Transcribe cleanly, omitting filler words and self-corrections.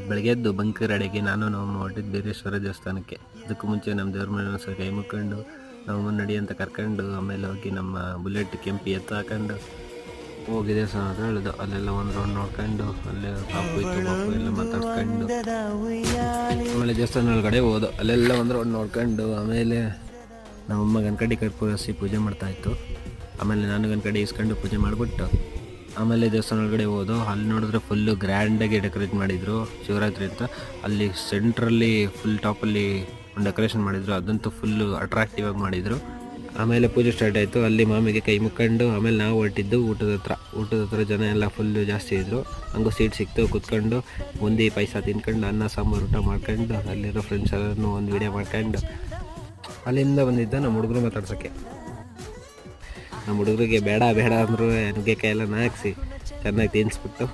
ಬೆಳಗ್ಗೆ ಎದ್ದು ಬಂಕ್ ರೆಡಿಯಾಗಿ ನಾವು ಹೊರಟಿದ್ದು ಬೀರೇಶ್ವರ ದೇವಸ್ಥಾನಕ್ಕೆ. ಅದಕ್ಕೂ ಮುಂಚೆ ನಮ್ಮ ದೇವ್ರ ಮನೆ ಒಂದ್ಸಲ ಕೈ ಮುಕ್ಕೊಂಡು ನಾವು ನಡಿ ಅಂತ ಕರ್ಕೊಂಡು ಆಮೇಲೆ ಹೋಗಿ ನಮ್ಮ ಬುಲೆಟ್ ಕೆಂಪಿ ಹಾಕೊಂಡು ಹೋಗಿ ದೇವಸ್ಥಾನ ಹತ್ರ ಹೇಳಿದ್ದು. ಅಲ್ಲೆಲ್ಲ ಒಂದು ರೌಂಡ್ ನೋಡ್ಕೊಂಡು ಅಲ್ಲೇ ಪಾಪು ಎಲ್ಲ ಮಾತಾಡ್ಕೊಂಡು ಆಮೇಲೆ ದೇವಸ್ಥಾನ ಒಳಗಡೆ ಹೋದೋ. ಅಲ್ಲೆಲ್ಲ ಒಂದು ರೌಂಡ್ ನೋಡ್ಕೊಂಡು ಆಮೇಲೆ ನಮ್ಮಮ್ಮ ಗಣಕಡಿ ಕರ್ಪೂರಿಸಿ ಪೂಜೆ ಮಾಡ್ತಾಯಿತ್ತು. ಆಮೇಲೆ ನಾನು ಗಣಕಡಿ ಇಸ್ಕೊಂಡು ಪೂಜೆ ಮಾಡಿಬಿಟ್ಟು ಆಮೇಲೆ ದೇವಸ್ಥಾನ ಒಳಗಡೆ ಹೋದೋ. ಅಲ್ಲಿ ನೋಡಿದ್ರೆ ಫುಲ್ಲು ಗ್ರ್ಯಾಂಡಾಗಿ ಡೆಕೋರೇಟ್ ಮಾಡಿದರು ಶಿವರಾತ್ರಿ ಅಂತ. ಅಲ್ಲಿ ಸೆಂಟ್ರಲ್ಲಿ ಫುಲ್ ಟಾಪಲ್ಲಿ ಒಂದು ಡೆಕೋರೇಷನ್ ಮಾಡಿದರು, ಅದಂತೂ ಫುಲ್ಲು ಅಟ್ರಾಕ್ಟಿವ್ ಆಗಿ ಮಾಡಿದರು. ಆಮೇಲೆ ಪೂಜೆ ಸ್ಟಾರ್ಟ್ ಆಯಿತು. ಅಲ್ಲಿ ಮಾಮಿಗೆ ಕೈ ಮುಕ್ಕೊಂಡು ಆಮೇಲೆ ನಾವು ಹೊರಟಿದ್ದು ಊಟದ ಹತ್ರ ಜನ ಎಲ್ಲ ಫುಲ್ಲು ಜಾಸ್ತಿ ಇದ್ದರು. ಹಂಗೂ ಸೀಟ್ ಸಿಕ್ತು, ಕೂತ್ಕೊಂಡು ಬೂಂದಿ ಪಾಯಸ ತಿನ್ಕೊಂಡು ಅನ್ನ ಸಾಂಬಾರು ಊಟ ಮಾಡ್ಕೊಂಡು ಅಲ್ಲಿರೋ ಫ್ರೆಂಡ್ಸ್ ಎಲ್ಲರೂ ಒಂದು ವೀಡಿಯೋ ಮಾಡ್ಕೊಂಡು ಅಲ್ಲಿಂದ ಬಂದಿದ್ದ ನಮ್ಮ ಹುಡುಗರು ಮಾತಾಡ್ಸೋಕ್ಕೆ. ನಮ್ಮ ಹುಡುಗರಿಗೆ ಬೇಡ ಅಂದರು ನುಗ್ಗೆಕಾಯಿ ಎಲ್ಲ ಹಾಕ್ಸಿ ಚೆನ್ನಾಗಿ ತಿನ್ನಿಸ್ಬಿಟ್ಟು